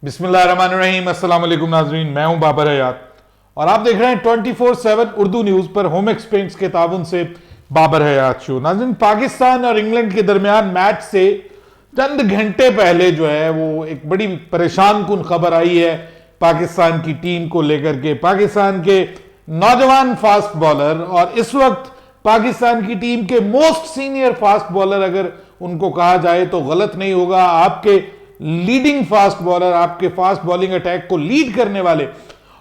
बिस्मिल्लाहिर्रहमानिर्रहीम, अस्सलाम वालेकुम नाज़रीन, मैं हूं बाबर हयात और आप देख रहे हैं 24/7 उर्दू न्यूज पर होम एक्सपेंस के ताबुन से बाबर हयात शो। नाज़रीन, पाकिस्तान और इंग्लैंड के दरमियान मैच से चंद घंटे पहले जो है वो एक बड़ी परेशान कुन खबर आई है पाकिस्तान की टीम को लेकर के। पाकिस्तान के नौजवान फास्ट बॉलर और इस वक्त पाकिस्तान की टीम के मोस्ट सीनियर फास्ट बॉलर, अगर उनको कहा जाए तो गलत नहीं होगा, आपके लीडिंग फास्ट बॉलर, आपके फास्ट बॉलिंग अटैक को लीड करने वाले।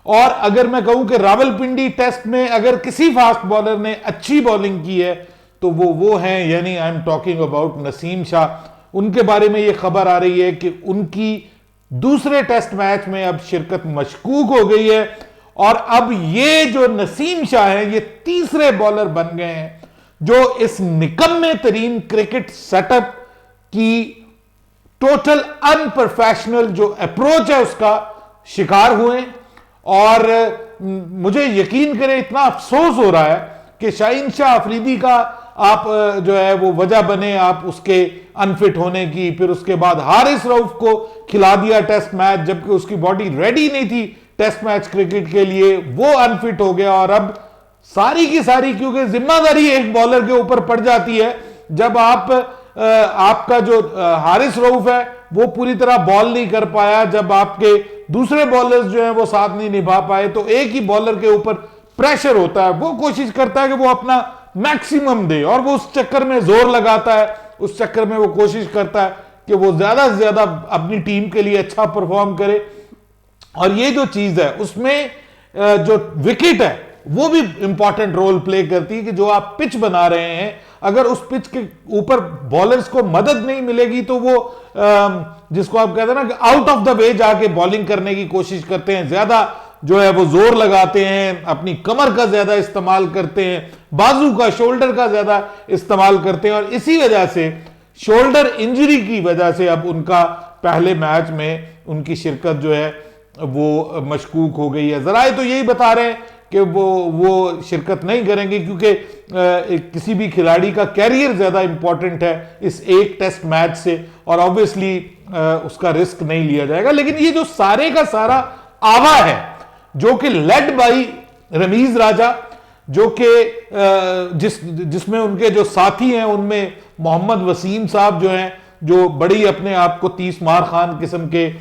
और अगर मैं कहूं कि रावलपिंडी टेस्ट में अगर किसी फास्ट बॉलर ने अच्छी बॉलिंग की है तो वो हैं, यानी I am talking about Naseem Shah. उनके बारे में यह खबर आ रही है कि उनकी दूसरे टेस्ट मैच में अब शिरकत मशकूक हो गई है और अब ये जो नसीम शाह है ये तीसरे बॉलर बन गए हैं जो इस निकम्मे तरीन क्रिकेट सेटअप की टोटल अनप्रोफेशनल जो अप्रोच है उसका शिकार हुए। और मुझे यकीन करें, इतना अफसोस हो रहा है कि शाहीन शाह अफरीदी का आप जो है वो वजह बने आप उसके अनफिट होने की। फिर उसके बाद हारिस रऊफ को खिला दिया टेस्ट मैच जबकि उसकी बॉडी रेडी नहीं थी टेस्ट मैच क्रिकेट के लिए, वो अनफिट हो गया। और अब सारी की सारी, क्योंकि जिम्मेदारी एक बॉलर के ऊपर पड़ जाती है जब आपका जो हारिस रऊफ है वो पूरी तरह बॉल नहीं कर पाया, जब आपके दूसरे बॉलर्स जो हैं वो साथ नहीं निभा पाए, तो एक ही बॉलर के ऊपर प्रेशर होता है। वो कोशिश करता है कि वो अपना मैक्सिमम दे और वो उस चक्कर में जोर लगाता है, उस चक्कर में वो कोशिश करता है कि वो ज्यादा से ज्यादा अपनी टीम के लिए अच्छा परफॉर्म करे। और ये जो चीज है उसमें जो विकेट है वो भी इंपॉर्टेंट रोल प्ले करती है कि जो आप पिच बना रहे हैं, अगर उस पिच के ऊपर बॉलर्स को मदद नहीं मिलेगी तो वो जिसको आप कहते हैं ना कि आउट ऑफ द वे जाके बॉलिंग करने की कोशिश करते हैं, ज्यादा जो है वो जोर लगाते हैं, अपनी कमर का ज्यादा इस्तेमाल करते हैं, बाजू का, शोल्डर का ज्यादा इस्तेमाल करते हैं। और इसी वजह से शोल्डर इंजरी की वजह से अब उनका पहले मैच में उनकी शिरकत जो है वो मशकूक हो गई है। जराए तो यही बता रहे हैं कि वो शिरकत नहीं करेंगे क्योंकि किसी भी खिलाड़ी का कैरियर ज्यादा इंपॉर्टेंट है इस एक टेस्ट मैच से और ऑब्वियसली उसका रिस्क नहीं लिया जाएगा। लेकिन ये जो सारे का सारा आवा है जो कि लेड बाई रमीज राजा, जो कि जिसमें उनके जो साथी हैं उनमें मोहम्मद वसीम साहब जो हैं, जो बड़ी अपने आप को 30 मार खान किस्म के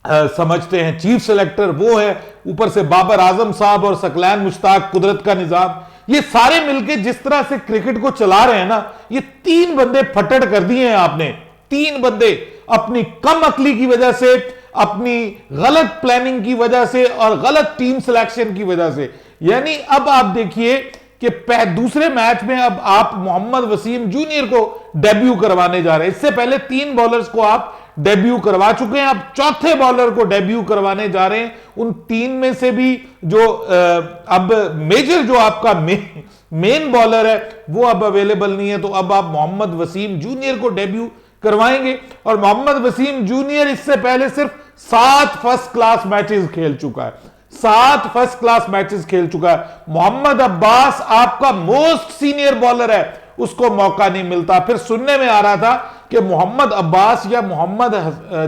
समझते हैं, चीफ सेलेक्टर वो है, ऊपर से बाबर आजम साहब और सकलैन मुश्ताक, कुदरत का निजाम, ये सारे मिलके जिस तरह से क्रिकेट को चला रहे हैं ना, ये 3 बंदे फटड़ कर दिए हैं आपने। 3 बंदे अपनी कम अकली की वजह से, अपनी गलत प्लानिंग की वजह से और गलत टीम सिलेक्शन की वजह से। यानी अब आप देखिए कि दूसरे मैच में अब आप मोहम्मद वसीम जूनियर को डेब्यू करवाने जा रहे हैं। इससे पहले 3 बॉलर्स को आप डेब्यू करवा चुके हैं, अब चौथे बॉलर को डेब्यू करवाने जा रहे हैं। उन 3 में से भी जो अब मेजर जो आपका मेन बॉलर है वो अब अवेलेबल नहीं है, तो अब आप मोहम्मद वसीम जूनियर को डेब्यू करवाएंगे। और मोहम्मद वसीम जूनियर इससे पहले सिर्फ 7 फर्स्ट क्लास मैचेस खेल चुका है, 7 फर्स्ट क्लास मैचेस खेल चुका है। मोहम्मद अब्बास आपका मोस्ट सीनियर बॉलर है, उसको मौका नहीं मिलता। फिर सुनने में आ रहा था कि मोहम्मद अब्बास या मोहम्मद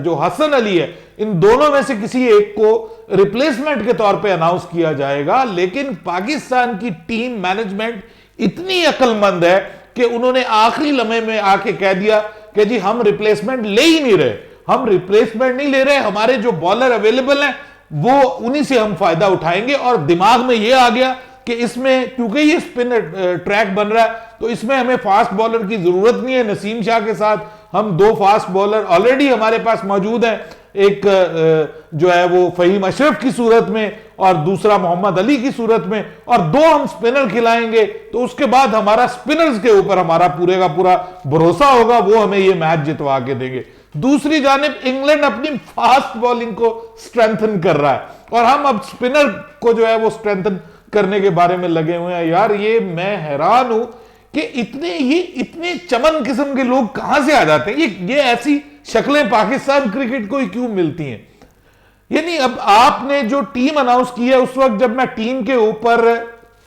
जो हसन अली है, इन दोनों में से किसी एक को रिप्लेसमेंट के तौर पे अनाउंस किया जाएगा। लेकिन पाकिस्तान की टीम मैनेजमेंट इतनी अक्लमंद है कि उन्होंने आखिरी लम्हे में आके कह दिया कि जी हम रिप्लेसमेंट ले ही नहीं रहे, हम रिप्लेसमेंट नहीं ले रहे, हमारे जो बॉलर अवेलेबल हैं वो उन्हीं से हम फायदा उठाएंगे। और दिमाग में ये आ गया कि इसमें क्योंकि ये स्पिन ट्रैक बन रहा है तो इसमें हमें फास्ट बॉलर की जरूरत नहीं है। नसीम शाह के साथ हम 2 फास्ट बॉलर ऑलरेडी हमारे पास मौजूद हैं, एक जो है वो फहीम अशरफ की सूरत में और दूसरा मोहम्मद अली की सूरत में, और 2 हम स्पिनर खिलाएंगे तो उसके बाद हमारा स्पिनर्स के ऊपर हमारा पूरे का पूरा भरोसा होगा, वो हमें ये मैच जितवा के देंगे। दूसरी जानिब इंग्लैंड अपनी फास्ट बॉलिंग को स्ट्रेंथन कर रहा है और हम अब स्पिनर को जो है वो स्ट्रेंथन करने के बारे में लगे हुए हैं। यार ये मैं हैरान हूं कि इतने चमन किस्म के लोग कहां से आ जाते हैं, ये ऐसी शक्लें पाकिस्तान क्रिकेट को ही क्यों मिलती हैं। यानी अब आपने जो टीम अनाउंस की है, उस वक्त जब मैं टीम के ऊपर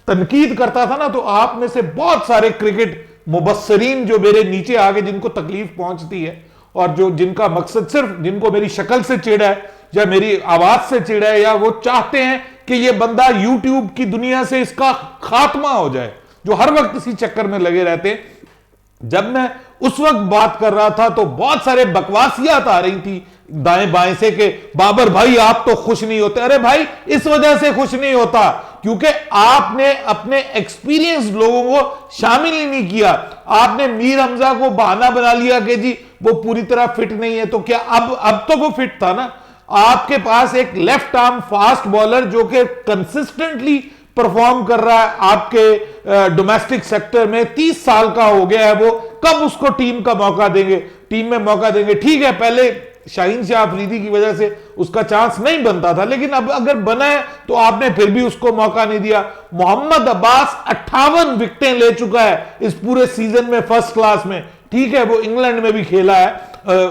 तनकीद करता था ना तो आप में से बहुत सारे क्रिकेट मुबस्सरीन जो मेरे नीचे आगे जिनको तकलीफ पहुंचती है और जो जिनका मकसद सिर्फ जिनको मेरी शक्ल से चिढ़ है या मेरी आवाज से चिढ़ है, या वो चाहते हैं कि ये बंदा यूट्यूब की दुनिया से इसका खात्मा हो जाए, जो हर वक्त इसी चक्कर में लगे रहते हैं। जब मैं उस वक्त बात कर रहा था तो बहुत सारे बकवासियात आ रही थी दाएं बाएं से कि बाबर भाई आप तो खुश नहीं होते। अरे भाई इस वजह से खुश नहीं होता क्योंकि आपने अपने एक्सपीरियंस लोगों को शामिल ही नहीं किया। आपने मीर हमजा को बहाना बना लिया कि जी वो पूरी तरह फिट नहीं है, तो क्या अब तो वो फिट था ना। आपके पास एक लेफ्ट आर्म फास्ट बॉलर जो कि कंसिस्टेंटली परफॉर्म कर रहा है आपके डोमेस्टिक सेक्टर में, 30 साल का हो गया है वो, कब उसको टीम का मौका देंगे, टीम में मौका देंगे। ठीक है पहले शाहीन शाह अफरीदी की वजह से उसका चांस नहीं बनता था, लेकिन अब अगर बना है तो आपने फिर भी उसको मौका नहीं दिया। मोहम्मद अब्बास 58 विकेटें ले चुका है इस पूरे सीजन में फर्स्ट क्लास में। ठीक है वो इंग्लैंड में भी खेला है,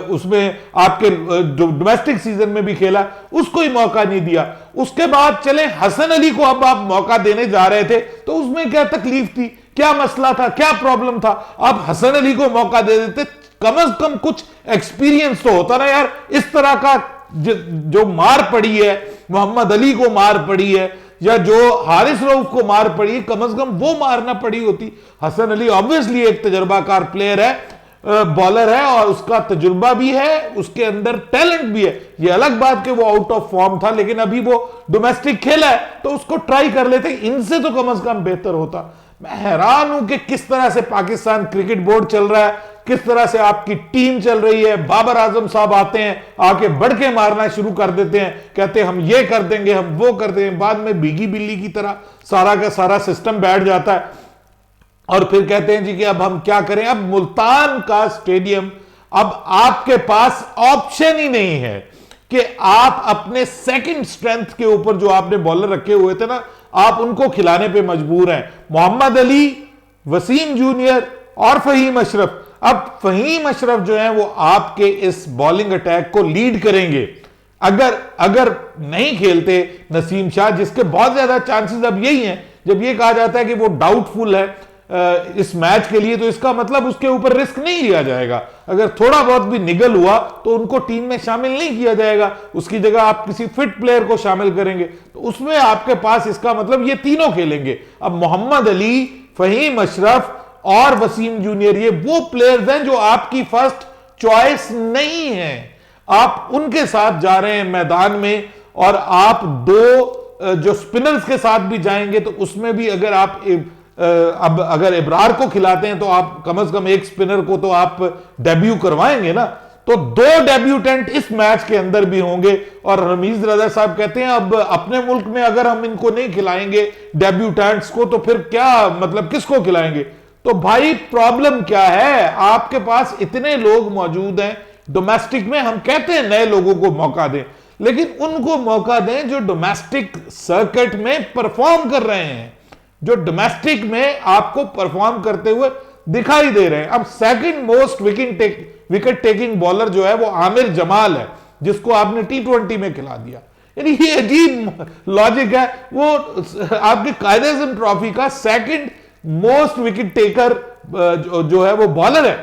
उसमें आपके डोमेस्टिक सीजन में भी खेला, उसको ही मौका नहीं दिया। उसके बाद चले हसन अली को अब आप मौका देने जा रहे थे तो उसमें क्या तकलीफ थी, क्या मसला था, क्या प्रॉब्लम था। आप हसन अली को मौका दे देते, कम से कम कुछ एक्सपीरियंस तो होता ना यार। इस तरह का जो मार पड़ी है, मोहम्मद अली को मार पड़ी है या जो हारिस रऊफ को मार पड़ी है, कम से कम वो मारना पड़ी होती। हसन अली ऑब्वियसली एक तजर्बाकार प्लेयर है, बॉलर है और उसका तजुर्बा भी है, उसके अंदर टैलेंट भी है। ये अलग बात कि वो आउट ऑफ फॉर्म था, लेकिन अभी वो डोमेस्टिक खेला है तो उसको ट्राई कर लेते, इनसे तो कम से कम बेहतर होता। मैं हैरान हूं कि किस तरह से पाकिस्तान क्रिकेट बोर्ड चल रहा है, किस तरह से आपकी टीम चल रही है। बाबर आजम साहब आते हैं, आके बढ़ के मारना शुरू कर देते हैं, कहते हैं हम ये कर देंगे, हम वो कर देंगे। बाद में भीगी बिल्ली की तरह सारा का सारा सिस्टम बैठ जाता है और फिर कहते हैं जी कि अब हम क्या करें। अब मुल्तान का स्टेडियम, अब आपके पास ऑप्शन ही नहीं है कि आप अपने सेकंड स्ट्रेंथ के ऊपर जो आपने बॉलर रखे हुए थे ना, आप उनको खिलाने पे मजबूर हैं। मोहम्मद अली, वसीम जूनियर और फहीम अशरफ। अब फहीम अशरफ जो है वो आपके इस बॉलिंग अटैक को लीड करेंगे। अगर नहीं खेलते नसीम शाह, जिसके बहुत ज्यादा चांसेस अब यही हैं, जब ये कहा जाता है कि वो डाउटफुल है इस मैच के लिए, तो इसका मतलब उसके ऊपर रिस्क नहीं लिया जाएगा। अगर थोड़ा बहुत भी निगल हुआ तो उनको टीम में शामिल नहीं किया जाएगा, उसकी जगह आप किसी फिट प्लेयर को शामिल करेंगे, तो उसमें आपके पास इसका मतलब ये तीनों खेलेंगे। अब मोहम्मद अली, फहीम अशरफ और वसीम जूनियर, ये वो प्लेयर्स हैं जो आपकी फर्स्ट चॉइस नहीं है। आप उनके साथ जा रहे हैं मैदान में, और आप दो जो स्पिनर्स के साथ भी जाएंगे तो उसमें भी अगर आप अब अगर इब्रार को खिलाते हैं तो आप कम से कम एक स्पिनर को तो आप डेब्यू करवाएंगे ना। तो दो डेब्यूटेंट इस मैच के अंदर भी होंगे। और रमीज रजा साहब कहते हैं अब अपने मुल्क में अगर हम इनको नहीं खिलाएंगे डेब्यूटेंट्स को, तो फिर क्या मतलब किसको खिलाएंगे। तो भाई प्रॉब्लम क्या है, आपके पास इतने लोग मौजूद हैं डोमेस्टिक में, हम कहते हैं नए लोगों को मौका दें, लेकिन उनको मौका दें जो डोमेस्टिक सर्किट में परफॉर्म कर रहे हैं, जो डोमेस्टिक में आपको परफॉर्म करते हुए दिखाई दे रहे हैं। अब second most wicket taking bowler जो है वो आमिर जमाल है, जिसको आपने T20 में खिला दिया। यानी ये अजीब लॉजिक है। वो आपके कायदे-ए-आज़म ट्रॉफी का सेकंड मोस्ट विकेट टेकर जो है वो बॉलर है,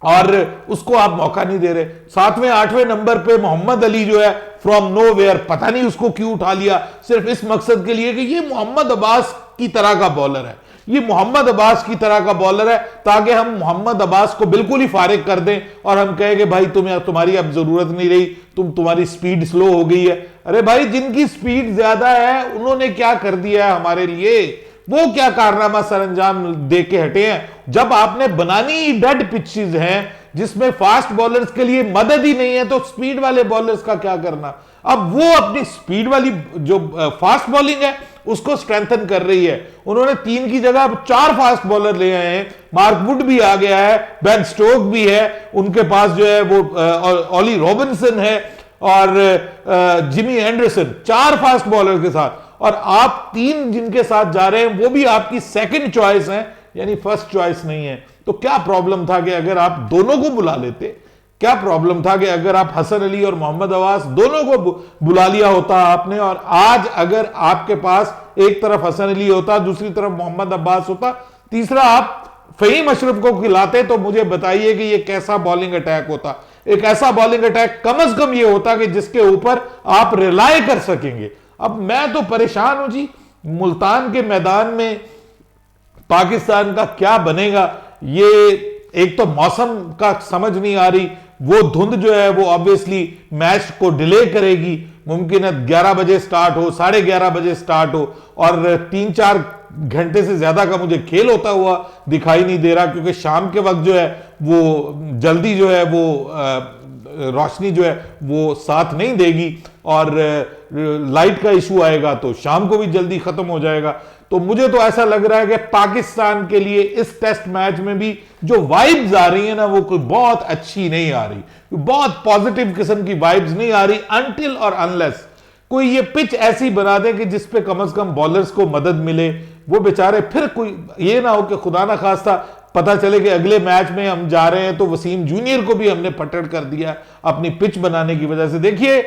और उसको आप मौका नहीं दे रहे। 7वें 8वें नंबर पे मोहम्मद अली जो है फ्रॉम नोवेयर, पता नहीं उसको क्यों उठा लिया, सिर्फ इस मकसद के लिए कि ये मोहम्मद अब्बास की तरह का बॉलर है, ये मोहम्मद अब्बास की तरह का बॉलर है, ताकि हम मोहम्मद अब्बास को बिल्कुल ही फारिग कर दें और हम कहें कि भाई तुम्हारी अब जरूरत नहीं रही, तुम्हारी स्पीड स्लो हो गई है। अरे भाई जिनकी स्पीड ज्यादा है उन्होंने क्या कर दिया है हमारे लिए, वो क्या कारनामा सरंजाम दे के हटे हैं। जब आपने बनानी डेड पिचेस हैं जिसमें फास्ट बॉलर्स के लिए मदद ही नहीं है, तो स्पीड वाले बॉलर्स का क्या करना। अब वो अपनी स्पीड वाली जो फास्ट बॉलिंग है उसको स्ट्रेंथन कर रही है। उन्होंने 3 की जगह 4 फास्ट बॉलर ले आए हैं। मार्क वुड भी आ गया है, बेन स्टोक भी है, उनके पास जो है वो ऑली रॉबिन्सन है और जिमी एंडरसन, 4 फास्ट बॉलर के साथ, और आप 3 जिनके साथ जा रहे हैं वो भी आपकी सेकंड चॉइस है, यानी फर्स्ट चॉइस नहीं है। तो क्या प्रॉब्लम था कि अगर आप दोनों को बुला लेते, क्या प्रॉब्लम था कि अगर आप हसन अली और मोहम्मद अब्बास दोनों को बुला लिया होता आपने, और आज अगर आपके पास एक तरफ हसन अली होता, दूसरी तरफ मोहम्मद अब्बास होता, तीसरा आप फहीम अशरफ को खिलाते तो मुझे बताइए कि ये कैसा बॉलिंग अटैक होता। एक ऐसा बॉलिंग अटैक कम से कम ये होता कि जिसके ऊपर आप रिलाय कर सकेंगे। अब मैं तो परेशान हूं जी, मुल्तान के मैदान में पाकिस्तान का क्या बनेगा। ये एक तो मौसम का समझ नहीं आ रही, वो धुंध जो है वो ऑब्वियसली मैच को डिले करेगी। मुमकिन है 11 बजे स्टार्ट हो, 11:30 बजे स्टार्ट हो, और 3-4 घंटे से ज्यादा का मुझे खेल होता हुआ दिखाई नहीं दे रहा, क्योंकि शाम के वक्त जो है वो जल्दी जो है वो रोशनी जो है वो साथ नहीं देगी, और लाइट का इशू आएगा तो शाम को भी जल्दी खत्म हो जाएगा। तो मुझे तो ऐसा लग रहा है कि पाकिस्तान के लिए इस टेस्ट मैच में भी जो वाइब्स आ रही है ना, वो कोई बहुत अच्छी नहीं आ रही, बहुत पॉजिटिव किस्म की वाइब्स नहीं आ रही, अनटिल और अनलेस कोई ये पिच ऐसी बना दे कि जिसपे कम से कम बॉलर्स को मदद मिले। वो बेचारे फिर कोई ये ना हो कि खुदा ना खास्ता पता चले कि अगले मैच में हम जा रहे हैं तो वसीम जूनियर को भी हमने पटड़ कर दिया अपनी पिच बनाने की वजह से। देखिए,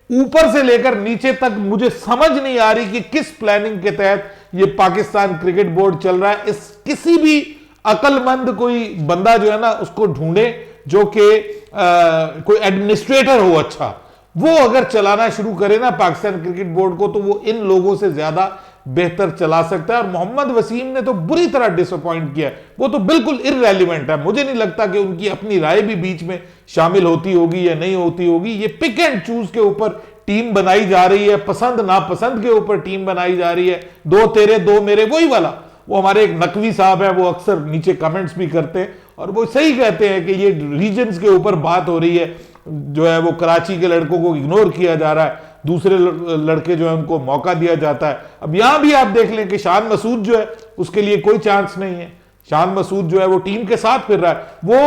ऊपर से लेकर नीचे तक मुझे समझ नहीं आ रही कि किस प्लानिंग के तहत ये पाकिस्तान क्रिकेट बोर्ड चल रहा है। इस किसी भी अकलमंद कोई बंदा जो है ना उसको ढूंढे, जो कि कोई एडमिनिस्ट्रेटर हो अच्छा, वो अगर चलाना शुरू करे ना पाकिस्तान क्रिकेट बोर्ड को, तो वो इन लोगों से ज्यादा बेहतर चला सकता है। और मोहम्मद वसीम ने तो बुरी तरह डिसअपॉइंट किया, वो तो बिल्कुल इररेलेवेंट है। मुझे नहीं लगता कि उनकी अपनी राय भी बीच में शामिल होती होगी या नहीं होती होगी। ये पिक एंड चूज के ऊपर टीम बनाई जा रही है, पसंद नापसंद के ऊपर टीम बनाई जा रही है, दो तेरे दो मेरे, वही वाला। वो हमारे एक नकवी साहब है, वो अक्सर नीचे कमेंट्स भी करते हैं और वो सही कहते हैं कि ये रीजन्स के ऊपर बात हो रही है, जो है वो कराची के लड़कों को इग्नोर किया जा रहा है, दूसरे लड़के जो है उनको मौका दिया जाता है। अब यहां भी आप देख लें कि शान मसूद जो है उसके लिए कोई चांस नहीं है। शान मसूद जो है वो टीम के साथ फिर रहा है, वो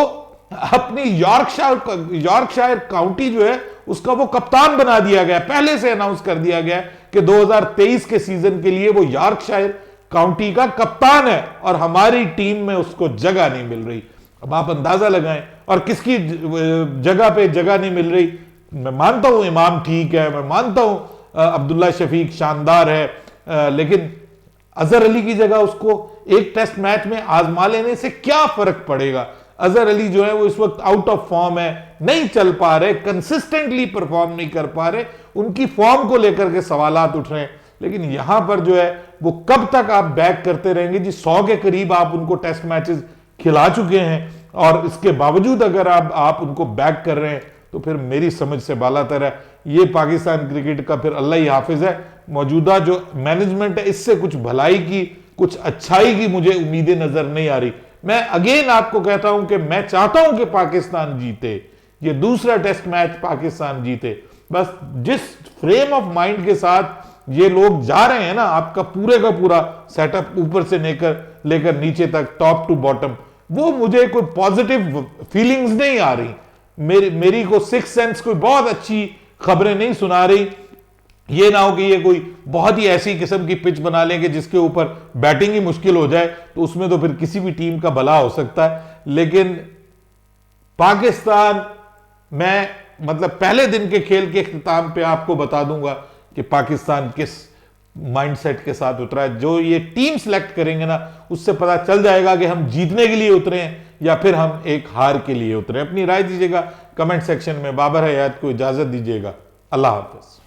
अपनी यॉर्कशायर काउंटी जो है उसका वो कप्तान बना दिया गया, पहले से अनाउंस कर दिया गया कि 2023 के सीजन के लिए वो यॉर्कशायर काउंटी का कप्तान है, और हमारी टीम में उसको जगह नहीं मिल रही। अब आप अंदाजा लगाएं, और किसकी जगह पे जगह नहीं मिल रही। मैं मानता हूं इमाम ठीक है, मैं मानता हूं अब्दुल्ला शफीक शानदार है, लेकिन अजहर अली की जगह उसको एक टेस्ट मैच में आजमा लेने से क्या फर्क पड़ेगा। अजहर अली जो है वो इस वक्त आउट ऑफ फॉर्म है, नहीं चल पा रहे, कंसिस्टेंटली परफॉर्म नहीं कर पा रहे, उनकी फॉर्म को लेकर के सवालात उठ रहे हैं। लेकिन यहां पर जो है वो कब तक आप बैक करते रहेंगे जी। 100 के करीब आप उनको टेस्ट मैचेस खिला चुके हैं, और इसके बावजूद अगर आप उनको बैक कर रहे हैं तो फिर मेरी समझ से बालातर है। ये पाकिस्तान क्रिकेट का फिर अल्लाह ही हाफिज है। मौजूदा जो मैनेजमेंट है इससे कुछ भलाई की, कुछ अच्छाई की मुझे उम्मीदें नजर नहीं आ रही। मैं अगेन आपको कहता हूं कि मैं चाहता हूं कि पाकिस्तान जीते, ये दूसरा टेस्ट मैच पाकिस्तान जीते। बस जिस फ्रेम ऑफ माइंड के साथ ये लोग जा रहे हैं ना, आपका पूरे का पूरा सेटअप ऊपर से लेकर नीचे तक, टॉप टू बॉटम, वो मुझे कोई पॉजिटिव फीलिंग्स नहीं आ रही। मेरी को सिक्स सेंस कोई बहुत अच्छी खबरें नहीं सुना रही। ये ना हो कि ये कोई बहुत ही ऐसी किस्म की पिच बना लेंगे जिसके ऊपर बैटिंग ही मुश्किल हो जाए, तो उसमें तो फिर किसी भी टीम का भला हो सकता है। लेकिन पाकिस्तान, मैं मतलब पहले दिन के खेल के इख्तिताम पे आपको बता दूंगा कि पाकिस्तान किस माइंडसेट के साथ उतरा है। जो ये टीम सेलेक्ट करेंगे ना, उससे पता चल जाएगा कि हम जीतने के लिए उतरे हैं या फिर हम एक हार के लिए उतरे। अपनी राय दीजिएगा कमेंट सेक्शन में। बाबर हयात को इजाजत दीजिएगा। अल्लाह हाफिज।